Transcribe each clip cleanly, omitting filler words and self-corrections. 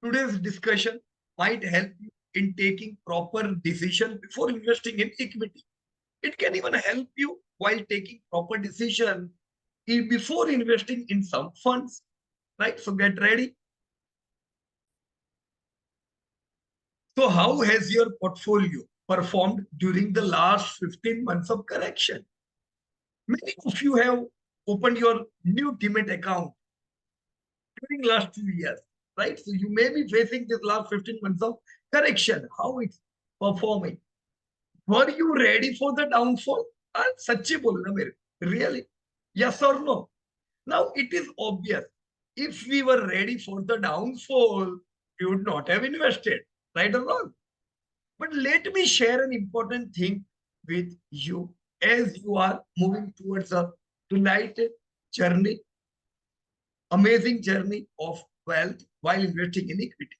Today's discussion might help you in taking proper decision before investing in equity. It can even help you while taking proper decision before investing in some funds, right? So get ready. So how has your portfolio performed during the last 15 months of correction? Many of you have opened your new Demat account during last 2 years, right? So you may be facing this last 15 months of correction, how it's performing. Were you ready for the downfall? सच्ची बोलना मेरे, really? Yes or no? Now it is obvious. If we were ready for the downfall, we would not have invested, right or wrong? But let me share an important thing with you as you are moving towards a delighted journey, amazing journey of wealth while investing in equity.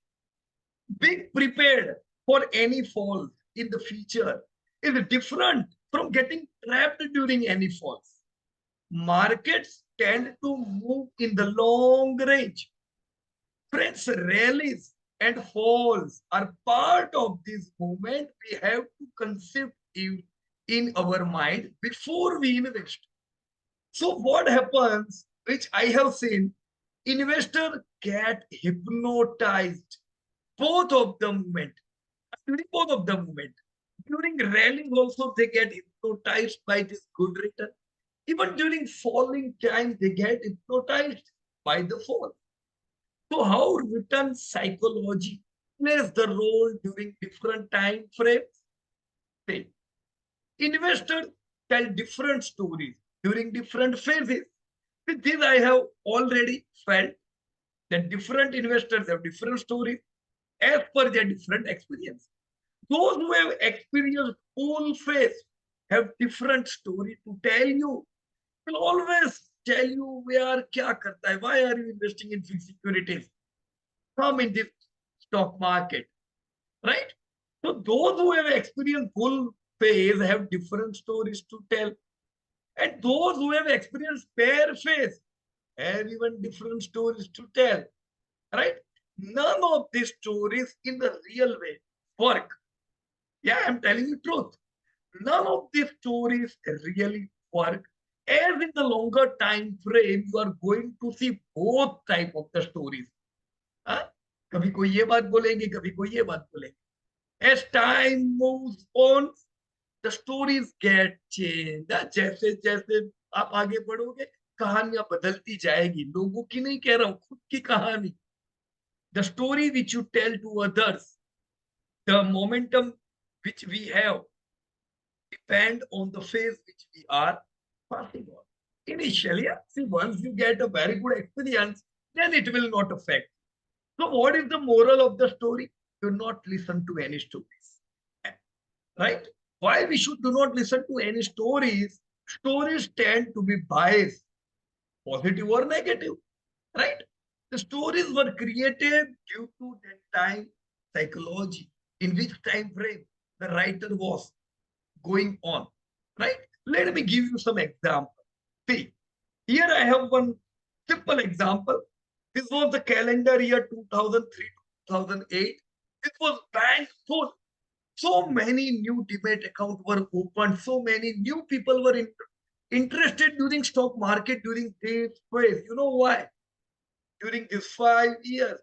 Being prepared for any falls in the future is different from getting trapped during any falls. Markets tend to move in the long range. Friends, rallies and falls are part of this movement. We have to concept it in our mind before we invest. So what happens, which I have seen, investors get hypnotized both of the movement, during both of the movement. During rallying also they get hypnotized by this good return. Even during falling time, they get hypnotized by the fall. So how return psychology plays the role during different time frames? Say, investors tell different stories during different phases. With this, I have already felt that different investors have different stories as per their different experience. Those who have experienced full phase have different story to tell you. Will always tell you where kya karta hai, why are you investing in fixed securities? Come in this stock market, right? So those who have experienced bull phase have different stories to tell. And those who have experienced bear phase have even different stories to tell, right? None of these stories in the real way work. Yeah, I'm telling you truth. None of these stories really work. As in the longer time frame, you are going to see both type of the stories. हाँ? कभी कोई ये बात बोलेंगे, कभी कोई ये बात बोलेंगे. As time moves on, the stories get changed. जैसे जैसे आप आगे बढ़ोगे, कहानियां बदलती जाएगी. लोगों की नहीं कह रहा हूं, खुद की कहानी. The story which you tell to others, the momentum which we have depend on the phase which we are passing on. Initially, see, once you get a very good experience, then it will not affect. So, what is the moral of the story? Do not listen to any stories. Right? Why we should do not listen to any stories? Stories tend to be biased, positive or negative. Right? The stories were created due to that time psychology, in which time frame the writer was going on. Right? Let me give you some example. See, here I have one simple example. This was the calendar year 2003 2008. It was bank full. So many new debate accounts were opened. So many new people were interested during stock market during this phase. You know why? During these 5 years,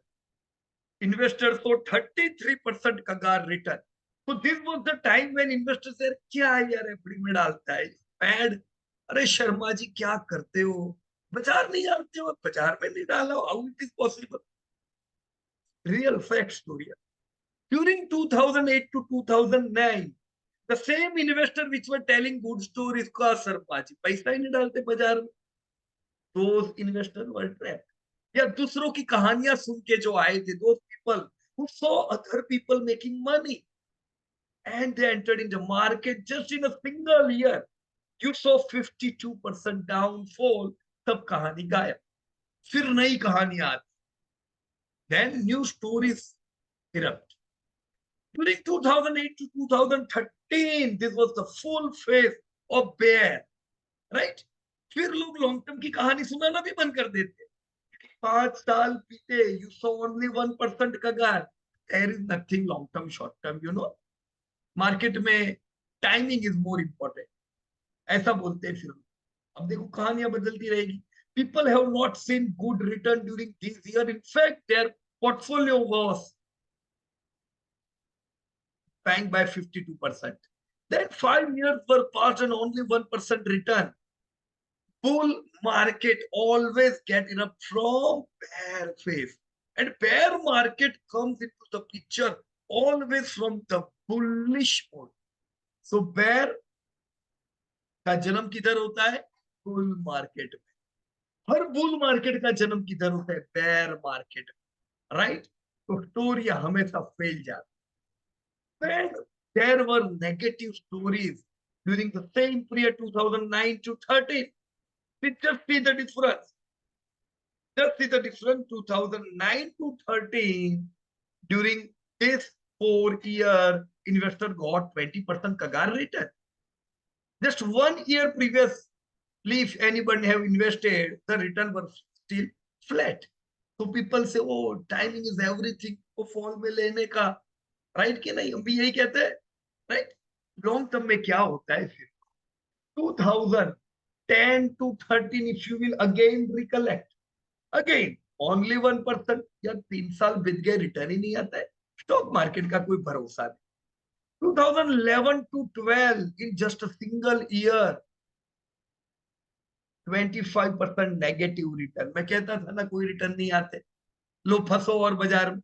investors saw 33% kagar return. So this was the time when investors said, क्या यार FD में डालता है pad, अरे शर्मा जी क्या करते हो, बाजार नहीं जानते हो, बाजार में नहीं डाला, how it is possible. Real fact story. During 2008 to 2009, the same investor which were telling good stories का शर्मा जी पैसा ही नहीं डालते बाजार में, those investors were trapped. या दूसरों की कहानियां सुन के जो आए थे, those people who saw other people making money and they entered in the market just in a single year. You saw 52% downfall, तब कहानी गायब. फिर नई कहानी आती. Then new stories erupt. During 2008 to 2013, this was the full phase of bear, right? फिर लोग long term की कहानी सुनाना भी बंद कर देते. 5 साल बीते, you saw only 1% कगार. There is nothing long term, short term, you know. Market में टाइमिंग इज मोर इम्पोर्टेंट, ऐसा बोलते हैं फिर. अब देखो कहानियां बदलती रहेगी. People have not seen good return during this year. In fact, their portfolio was banked by 52%. Then 5 years were passed and only 1% return. Bull market always get enough from bear phase. And bear market comes into the picture always from the bullish mode. So bear का जन्म किधर होता है? Bull market में. हर bull market का जन्म किधर होता है? बेयर मार्केट में, राइट? तो स्टोरी हमेशा फेल जाती. When there were negative stories during the same period 2009 to 13, just see the difference. Just see the difference 2009 to 13. During this 4 year, investor got 20% kagar return. Just 1 year previously, if anybody have invested, the return was still flat. So people say, oh, timing is everything. वो fall में लेने का, right कि नहीं? हम भी यही कहते हैं, राइट? लॉन्ग टर्म में क्या होता है फिर? 2010 to 13, if you will again recollect, again only 1%. यार 3 साल बीत गए, रिटर्न ही नहीं आता है. स्टॉक मार्केट का कोई भरोसा नहीं. 2011 to 12, in just a single year, 25% negative return. मैं कहता था ना कोई रिटर्न नहीं आते, लो फंसो और बाजार में.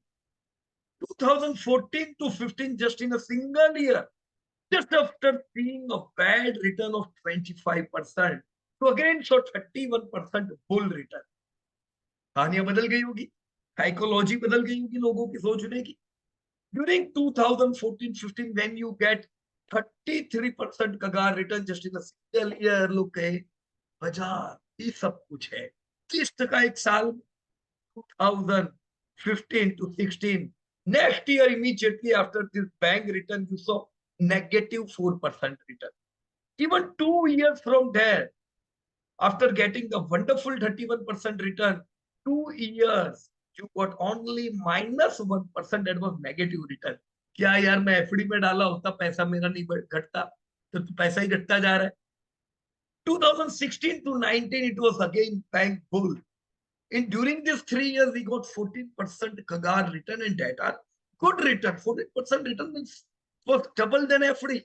2014 to 15, just in a single year, just after seeing a bad return of 25%, so again saw 31% bull return. कहानियां बदल गई होगी, साइकोलॉजी बदल गई होगी लोगों की सोचने की. During 2014-15, when you get 33% kagar return just in a single year, लोग कहे बाजार ये सब कुछ है. 30% एक साल. 2015 to 16, next year immediately after this bank return, you saw negative 4% return. Even 2 years from there, after getting the wonderful 31% return, 2 years you got only -1%. That was negative return. क्या यार, मैं एफडी में डाला होता, पैसा मेरा नहीं घटता, तो पैसा ही घटता जा रहा है. 2016 to 19, it was again bank bull. During these 3 years, we got 14% kagar return, and that are good return. 14% return means was double than FD.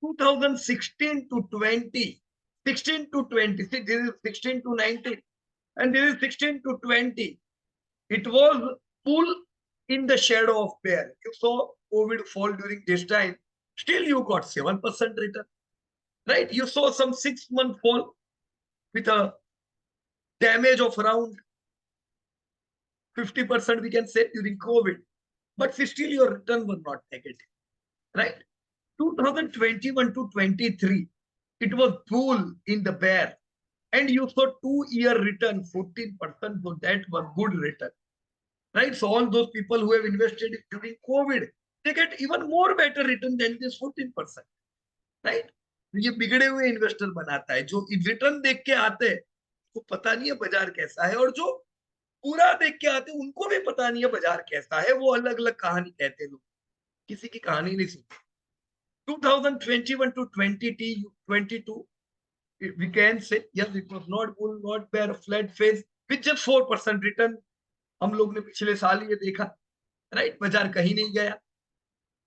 2016 to 20, 16 to 20. See, this is 16 to 19, and this is 16 to 20. It was bull in the shadow of bear. You saw COVID fall during this time. Still, you got 7% return, right? You saw some 6-month fall with a damage of around 50%, we can say, during COVID. But still, your return was not negative, right? 2021 to 23, it was bull in the bear. And you saw 2-year return, 14%. So that was good return, right? So all those people who have invested during COVID, they get even more better return than this 14%, right? ये बिगड़े हुए investor बनाता है. जो return देख के आते हैं, को पता नहीं है बाजार कैसा है, और जो पूरा देख के आते हैं उनको भी पता नहीं है बाजार कैसा है. वो अलग अलग कहानी कहते हैं लोग, किसी की कहानी नहीं सुनते. 2021 to 2022, we can say yes, it was not bull, not bear, flat phase with just 4% return. हम लोग ने पिछले साल ये देखा, राइट? बाजार कहीं नहीं गया.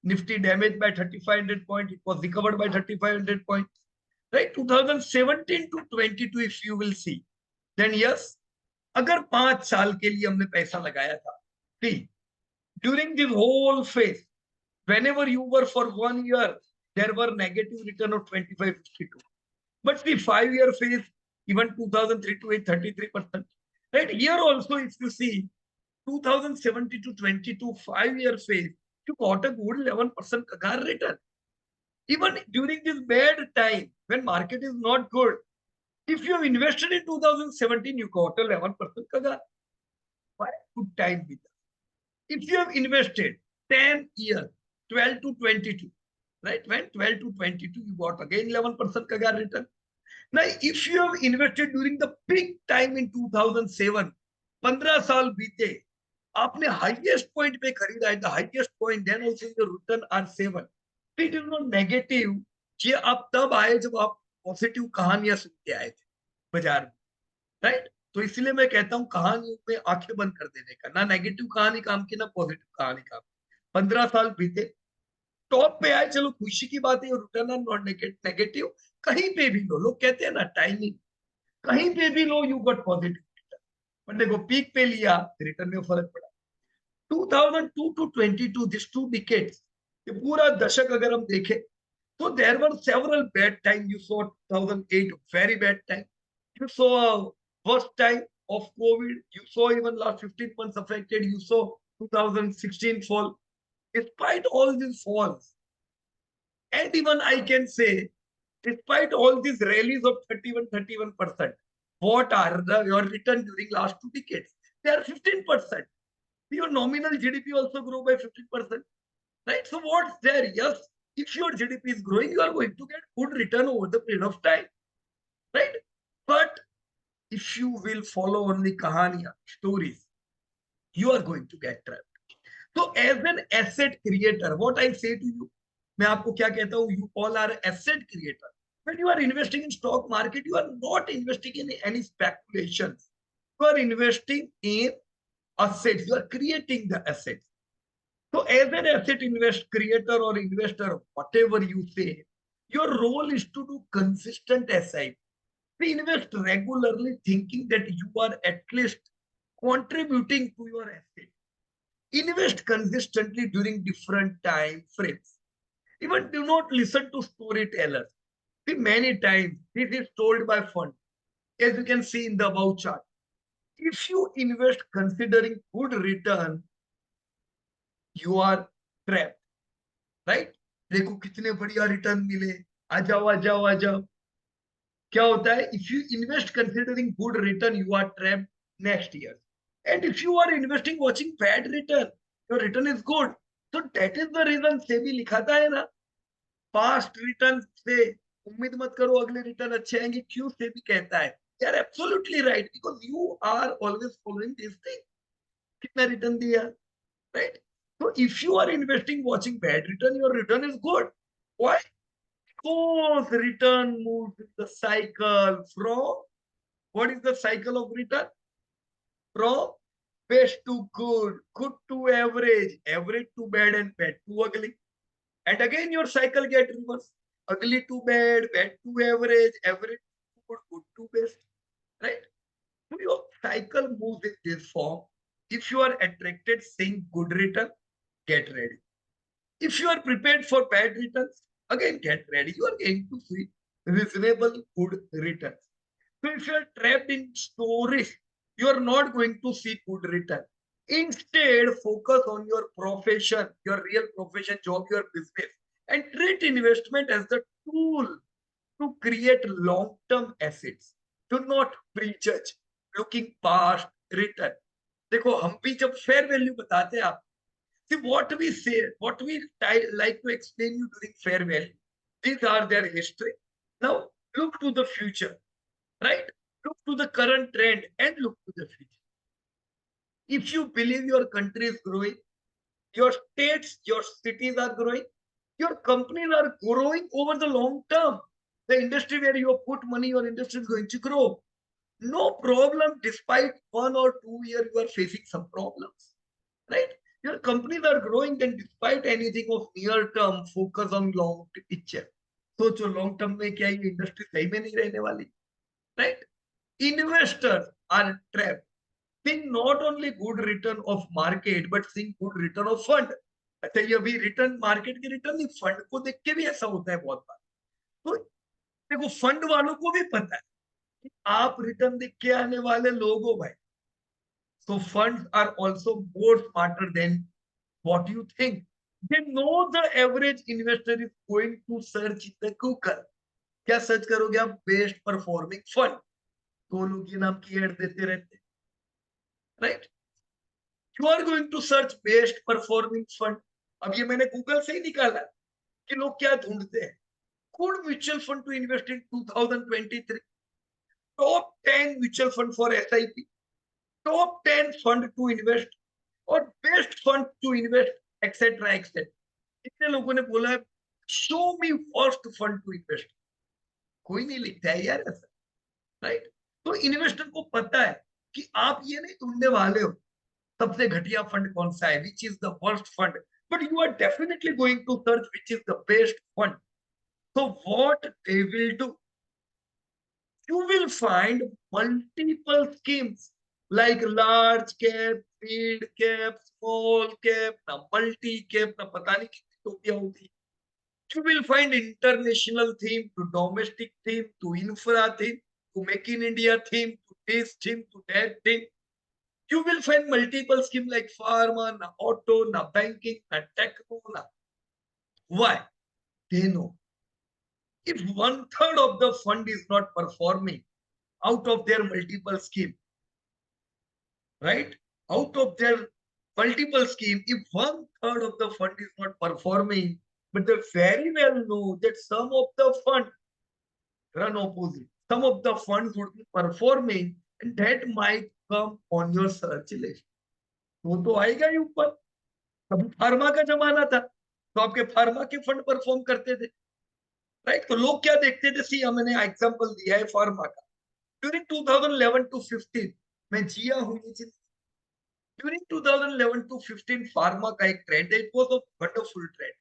Nifty damage by 3500 point, it was recovered by 3500 point, right? 2017 to 22, if you will see, then yes, अगर 5 साल के लिए हमने पैसा लगाया था, see, during this whole phase, whenever you were for 1 year, there were negative return of 25-52. But the 5-year phase, even 2003 to 8, 33%. Right? Here also, if you see, 2017 to 22, 5-year phase, you got a good 11% kagar return. Even during this bad time, when market is not good, if you have invested in 2017, you got 11% kagar. Why good time with that? If you have invested 10 years, 12 to 22, right? When 12 to 22, you got again 11% kagar return. Now, if you have invested during the peak time in 2007, 15 साल बीते, आपने highest point पे खरीदा है, the highest point, then also your return are 7, it is not negative. ये आप तब आए जब आप पॉजिटिव कहानियां सुन के आए थे बाजार में, राइट? तो इसलिए मैं कहता हूँ कहानियों में आंखें बंद कर देने का, ना नेगेटिव कहानी काम की ना पॉजिटिव कहानी काम की। 15 साल बीते, टॉप पे आए, चलो खुशी की बात है, रिटर्न आर नॉट नेगेटिव। कहीं पे भी लो, लोग कहते हैं ना टाइमिंग, कहीं पे भी लो यू गॉट पॉजिटिव रिटर्न। पर देखो पीक पे लिया, रिटर्न में फर्क पड़ा। 2002 टू 22, दिस 2 decades, ये पूरा दशक अगर हम देखें, so there were several bad times. You saw 2008, very bad time. You saw first time of COVID. You saw even last 15 months affected. You saw 2016 fall. Despite all these falls, and even I can say, despite all these rallies of 31%, what are your return during last 2 decades? They are 15%. Your nominal GDP also grow by 15%. Right? So what's there? Yes, if your GDP is growing, you are going to get good return over the period of time, right? But if you will follow only kahaniya, stories, you are going to get trapped. So as an asset creator, what I say to you, मैं आपको क्या कहता हूँ, you all are asset creator. When you are investing in stock market, you are not investing in any speculations. You are investing in assets. You are creating the assets. So as an asset creator or investor, whatever you say, your role is to do consistent SIP. Invest regularly thinking that you are at least contributing to your asset. Invest consistently during different time frames. Even do not listen to storytellers. See, many times this is told by fund. As you can see in the above chart. If you invest considering good return, you are trapped. Right? देखो कितने बढ़िया return मिले, आ जाओ आ जाओ आ जाओ। क्या होता है, if you invest considering good return, you are trapped next year. And if you are investing watching bad return, your return is good. तो that is the reason SEBI लिखाता है ना, पास्ट रिटर्न से उम्मीद मत करो अगले रिटर्न अच्छे आएंगे। क्यों सेबी कहता है? They are absolutely right, because you are always following this thing. कितना रिटर्न दिया, right? So if you are investing watching bad return, your return is good. Why? Because return moves in the cycle from, what is the cycle of return? From best to good, good to average, average to bad, and bad to ugly. And again your cycle get reversed. Ugly to bad to average, average to good, good to best. Right? So your cycle moves in this form. If you are attracted seeing good return, get ready. If you are prepared for bad returns, again get ready. You are going to see reasonable good returns. So if you are trapped in stories, you are not going to see good return. Instead, focus on your profession, your real profession, job, your business, and treat investment as the tool to create long-term assets. Do not prejudge looking past return. देखो हम भी जब fair value बताते हैं आप, see what we say, what we like to explain you during fair value. These are their history. Now look to the future, right? Look to the current trend and look to the future. If you believe your country is growing, your states, your cities are growing, your companies are growing over the long term. The industry where you put money, your industry is going to grow. No problem, despite 1 or 2 years, you are facing some problems, right? Your companies are growing, then despite anything of near term, focus on long picture. सोचो long term में क्या ये industry सही में नहीं रहने वाली, right? Investors are trapped. Think not only good return of market, but think good return of fund. अच्छा ये अभी रिटर्न मार्केट के रिटर्न नहीं, फंड को देख के भी ऐसा होता है बहुत बार। तो देखो फंड वालों को भी पता है कि आप रिटर्न देख के आने वाले लोग हो भाई। So funds are also more smarter than what you think. They know the average investor is going to search in the Google. क्या सर्च करोगे आप? Best performing fund. तो लोग ये नाम की एड देते रहते हैं, right? You are going to search best performing fund. अब ये मैंने गूगल से ही निकाला कि लोग क्या ढूंढते हैं। Good mutual fund to invest in 2023, top 10 mutual fund for SIP, top 10 fund to invest और best fund to invest etcetera etcetera. कितने लोगों ने बोला है show me first fund to invest? कोई नहीं लिखता है यार ऐसा, राइट? तो इन्वेस्टर को पता है कि आप ये नहीं ढूंढने वाले हो सबसे घटिया फंड कौन सा है, which is the worst fund, but you are definitely going to search which is the best fund. So what they will do, you will find multiple schemes like large cap, mid cap, small cap, na multi cap, na पता नहीं कितनी टोपियां होती। You will find international theme to domestic theme to infra theme to make in India theme to this theme to that theme. You will find multiple scheme like pharma, na auto, na banking, na techno, na why? They know if one third of the fund is not performing out of their multiple scheme, right? Out of their multiple scheme, if one third of the fund is not performing, but they very well know that some of the fund run opposite. Some of the funds would be performing, and that might come on your search list. तो आएगा ही ऊपर। कभी pharma का जमाना था तो आपके pharma के फंड परफॉर्म करते थे, राइट? तो लोग क्या देखते थे, सी मैंने एग्जांपल दिया है फार्मा का। ड्यूरिंग 2011 टू 15 मैं जिया हूं ये चीज। ड्यूरिंग 2011 टू 15 फार्मा का एक ट्रेंड है, it was a wonderful trend.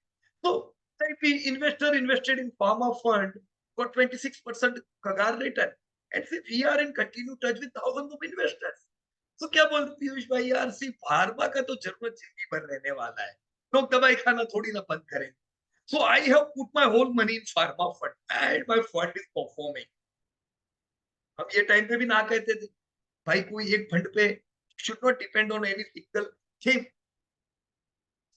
तो investor invested in pharma fund got 26% CAGR return, and see we are in continue touch with thousands of investors. तो क्या बोलते पीयूष भाई, यार सी फार्मा का तो जरूरत जिंदगी भर रहने वाला है, लोग दवाई खाना थोड़ी ना बंद करेंगे। So I have put my whole money in pharma fund and my fund is performing. हम ये टाइम पे भी ना कहते थे भाई कोई एक फंड पे should not depend on any single thing.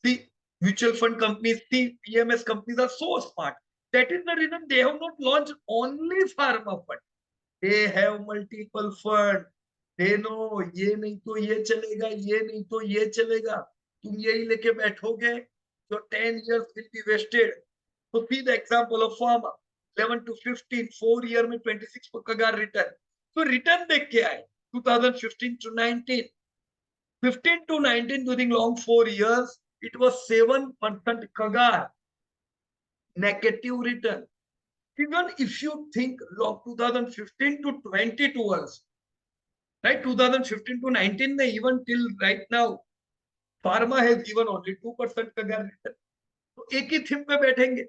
See, mutual fund companies, see, PMS companies are so smart. That is the reason they have not launched only pharma fund. They have multiple fund. They know ये नहीं तो ये चलेगा, ये नहीं तो ये चलेगा, तुम यही लेके बैठोगे, your 10 years will be wasted. So see the example of pharma, 11 to 15, 4 year में 26 का रिटर्न। तो रिटर्न देख के आए 2015 to 19, 15 to 19 during long 4 years, it was 7% kagar negative return. Even if you think long 2015 to 22 years, right? 2015 to 19, even till right now, pharma has given only 2% kagar return. तो एक ही theme पे बैठेंगे,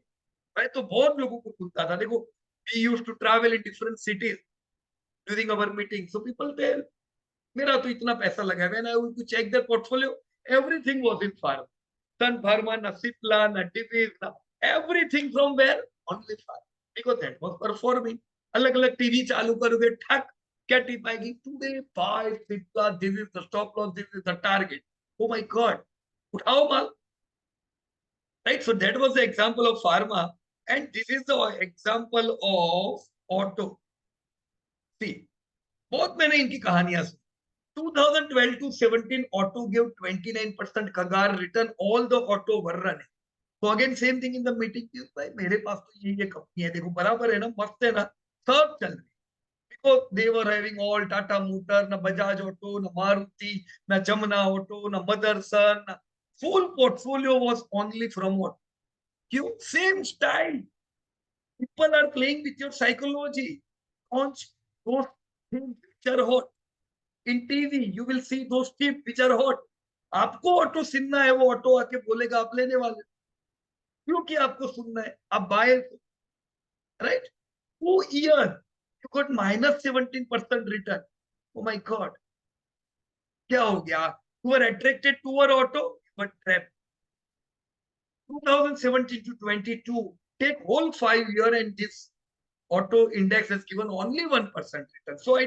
right? तो बहुत लोगों को खुलता था। देखो, we used to travel in different cities during our meeting. So people tell, मेरा तो इतना पैसा लगा है, when I went to check their portfolio, everything was in pharma. Sun Pharma, na Cipla, na Divi's, na everything from where? Only pharma. Because that was performing. अलग अलग TV चालू करोगे, ठक क्या टिप आएगी? Today buy Cipla, this is the stop loss, this is the target. Oh my God, उठाओ माल, right? So that was the example of pharma, and this is the example of auto. See, बहुत मैंने इनकी कहानियां सुनी। 2012 to 17 auto gave 29% kagar return, all the auto were running. So again same thing in the meeting, भाई मेरे पास तो ये company है, देखो बराबर है ना, मस्त है ना, सब चल रही। because they were having all Tata Motor, na Bajaj Auto, na Maruti, na Jamna Auto, na Motherson, na full portfolio was only from what? क्यों? Same style. People are playing with your psychology. Launch those things which are hot. In TV you will see those chips which are hot. आपको auto सुनना है, वो auto आके बोलेगा आप लेने वाले, क्योंकि आपको सुनना है, आप bye, right? 2 years you got -17% return. Oh my God, क्या हो गया? You were attracted to our auto, but trapped. 2017 to 22, take whole 5 year, and this auto index has given only 1% return. So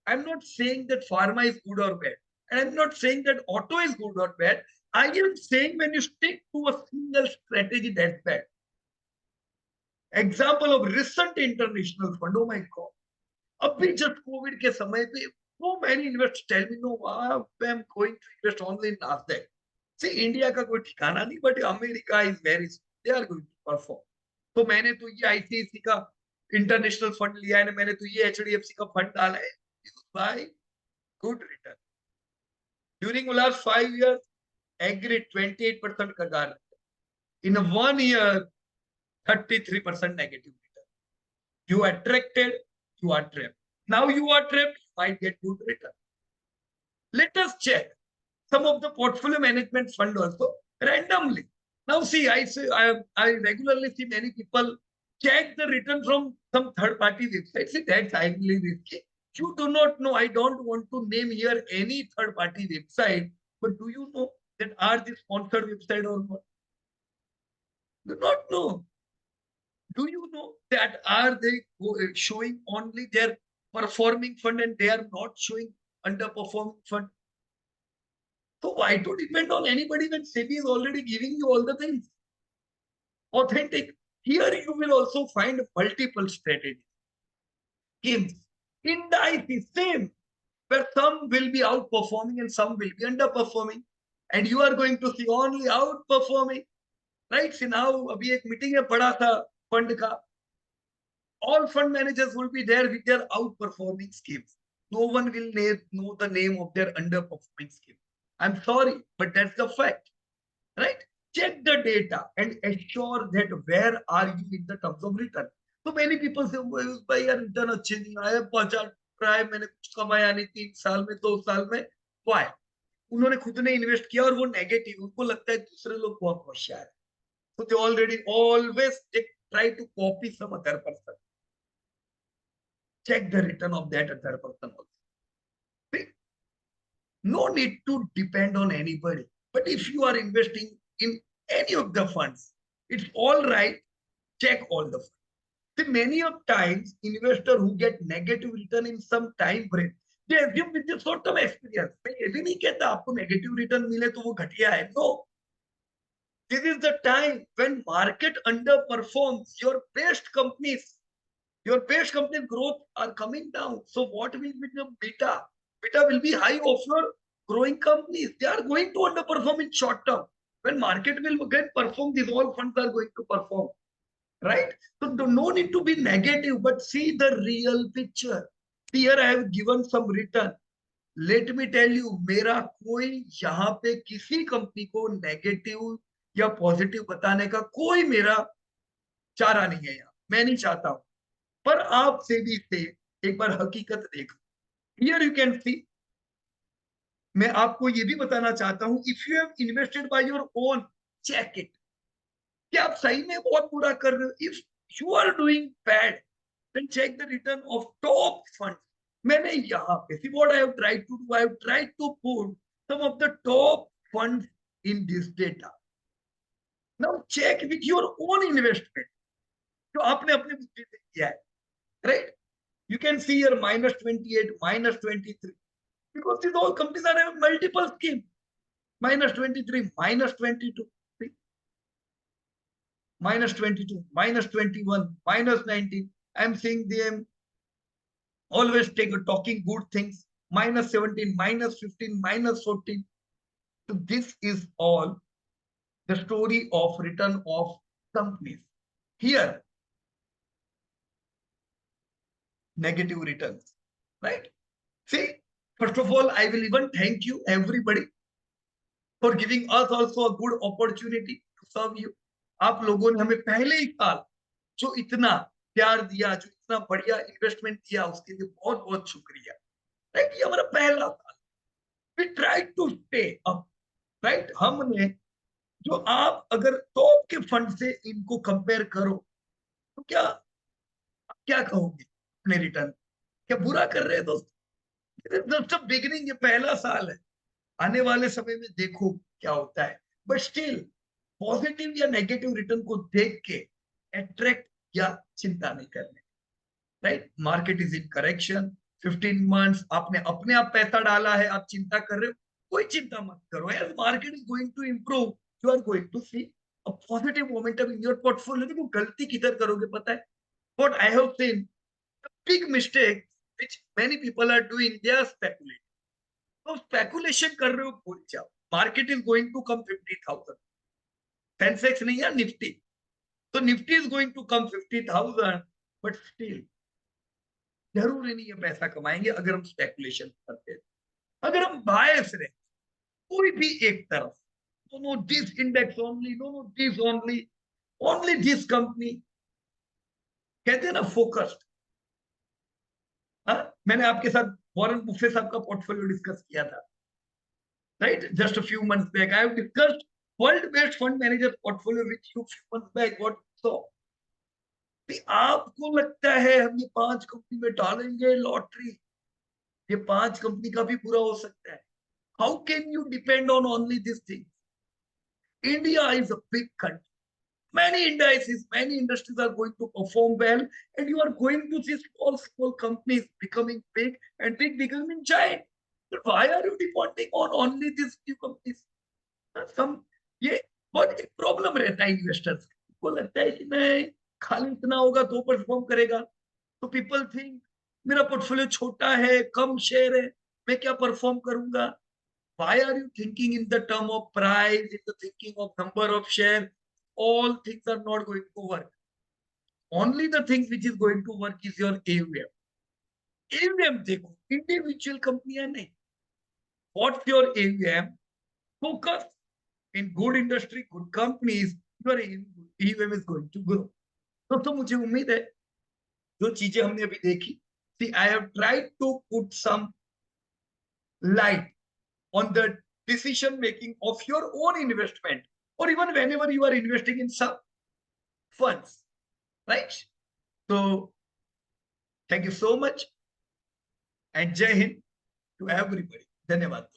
I'm not saying that pharma is good or bad. And I'm not saying that auto is good or bad. I am saying when you stick to a single strategy, that's bad. Example of recent international fund, oh my God. अभी just COVID के समय पे so many investors tell me, no, I'm going to invest only in Nasdaq. See, India का कोई ठिकाना नहीं, but America is very, they are going to perform. तो मैंने तो ये आईसीआईसी का इंटरनेशनल फंड लिया है, मैंने तो ये एचडीएफसी का फंड डाला है, भाई good return. During last 5 years, agreed 28% kagar. In 1 year, 33% negative return. You attracted, you are trapped. Now you are trapped, you might get good return. Let us check some of the portfolio management fund also randomly. Now see, I regularly see many people check the return from some third party website. See, that's highly risky. You do not know. I don't want to name here any third party website, but do you know that are the sponsored website or not? Do not know. Do you know that are they showing only their performing fund and they are not showing underperforming fund? So why to depend on anybody when SEBI is already giving you all the things? Authentic. Here you will also find multiple strategies. Schemes. Indices, same. Where some will be outperforming and some will be underperforming. And you are going to see only outperforming. Right? See now, अभी एक meeting है पड़ा था fund का. All fund managers will be there with their outperforming schemes. No one will know the name of their underperforming scheme. I'm sorry, but that's the fact. Right? Check the data and assure that where are you in the terms of return. So many people say, भाई यार return अच्छे नहीं आए, 50 try मैंने कुछ कमाया नहीं 3 साल में 2 साल में. Why? उन्होंने खुद ने इन्वेस्ट किया और वो नेगेटिव, उनको लगता है दूसरे लोग बहुत होशियार है. So they already always try to copy some other person. Check the return of that other person also. See? No need to depend on anybody. But if you are investing in any of the funds, it's all right. Check all the funds. See, many of times, investor who get negative return in some time frame, they assume with the short term experience. मैं ये भी नहीं कहता आपको negative return मिले तो वो घटिया है. No. This is the time when market underperforms. Your best company growth are coming down. So what will be the beta? Beta will be high of your growing companies. They are going to underperform in short term. When market will again perform, these all funds are going to perform. Right? So no need to be negative, but see the real picture. Here I have given some return. Let me tell you, मेरा कोई यहाँ पे किसी company को negative या positive बताने का कोई मेरा चारा नहीं है. यहाँ मैं नहीं चाहता हूं. पर आप सेबी से एक बार हकीकत देखो. Here you can see. मैं आपको ये भी बताना चाहता हूं, if you have invested by your own, check it. क्या आप सही में बहुत बुरा कर रहे हो? If you are doing bad, then check the return of top fund. मैंने यहाँ पे see what I have tried to do. I have tried to put some of the top funds in this data. Now check with your own investment जो आपने अपने बुद्धि से किया है. Right? You can see here minus 28, minus 23. Because these all companies are having multiple schemes. Minus 23, minus 22. See? Minus 22, minus 21, minus 19. I'm seeing them always talking good things. Minus 17, minus 15, minus 14. So this is all the story of return of companies. Here, negative returns. Right? See, first of all, I will even thank you, everybody, for giving us also a good opportunity to serve you. आप लोगों ने हमें पहले ही साल जो इतना प्यार दिया, जो इतना बढ़िया इन्वेस्टमेंट दिया, उसके लिए बहुत बहुत शुक्रिया. राइट? ये हमारा पहला साल. We try to stay up. Right? हमने जो आप अगर टॉप के फंड से इनको कंपेयर करो तो क्या क्या कहोगे अपने रिटर्न? क्या बुरा कर रहे हैं दोस्तों? जस्ट बिगिनिंग, ये पहला साल है. आने वाले समय में देखो क्या होता है. बट स्टिल पॉजिटिव या नेगेटिव रिटर्न को देख के अट्रैक्ट या चिंता नहीं करने. Right? Market is in correction. 15 months आपने अपने आप पैसा डाला है, आप चिंता कर रहे हो, कोई चिंता मत करो. As market is going to improve, you are going to see a positive momentum in your portfolio. देखो गलती किधर करोगे पता है? What I have seen big mistake which many people are doing, they are speculating. तो speculation कर रहे हो, भूल जाओ. Market is going to come 50,000. Sensex नहीं है, निफ्टी. तो Nifty is going to come 50,000. But still जरूरी नहीं है पैसा कमाएंगे अगर हम स्पेकुलेशन करते हैं. अगर हम बायस रहे, कोई भी एक तरफ, no this index only, no this only this company, कहते हैं ना फोकस्ड। हाँ, मैंने आपके साथ वॉरेन बुफे साहब का पोर्टफोलियो डिस्कस किया था, right, just a few months back I have discussed world best fund manager portfolio with you few months back. What so आपको लगता है हम ये 5 कंपनी में डालेंगे लॉटरी, ये 5 कंपनी का भी पूरा हो सकता है? How can you depend on only this thing? India is a big country. Many indices, many industries are going to perform well, and you are going to see small companies becoming big and big becoming giant. But why are you depending on only these few companies? Some ये बहुत एक problem रहता है investors को, लगता है कि नहीं खाली इतना होगा तो परफॉर्म करेगा, तो पीपल थिंक मेरा पोर्टफोलियो छोटा है, कम शेयर है, मैं क्या परफॉर्म करूंगा? Why are you thinking in the term of price, in the thinking of number of share? All things are not going to work. Only the things which is going to work is your AUM. AUM देखो, individual कंपनियां नहीं. What's your AUM? Focus in good industry, good companies. Your AUM is going to grow. दोस्तों मुझे उम्मीद है जो चीजें हमने अभी देखी, see I have tried to put some light on the decision making of your own investment, or even whenever you are investing in some funds, right? So thank you so much and Jai Hind to everybody. धन्यवाद.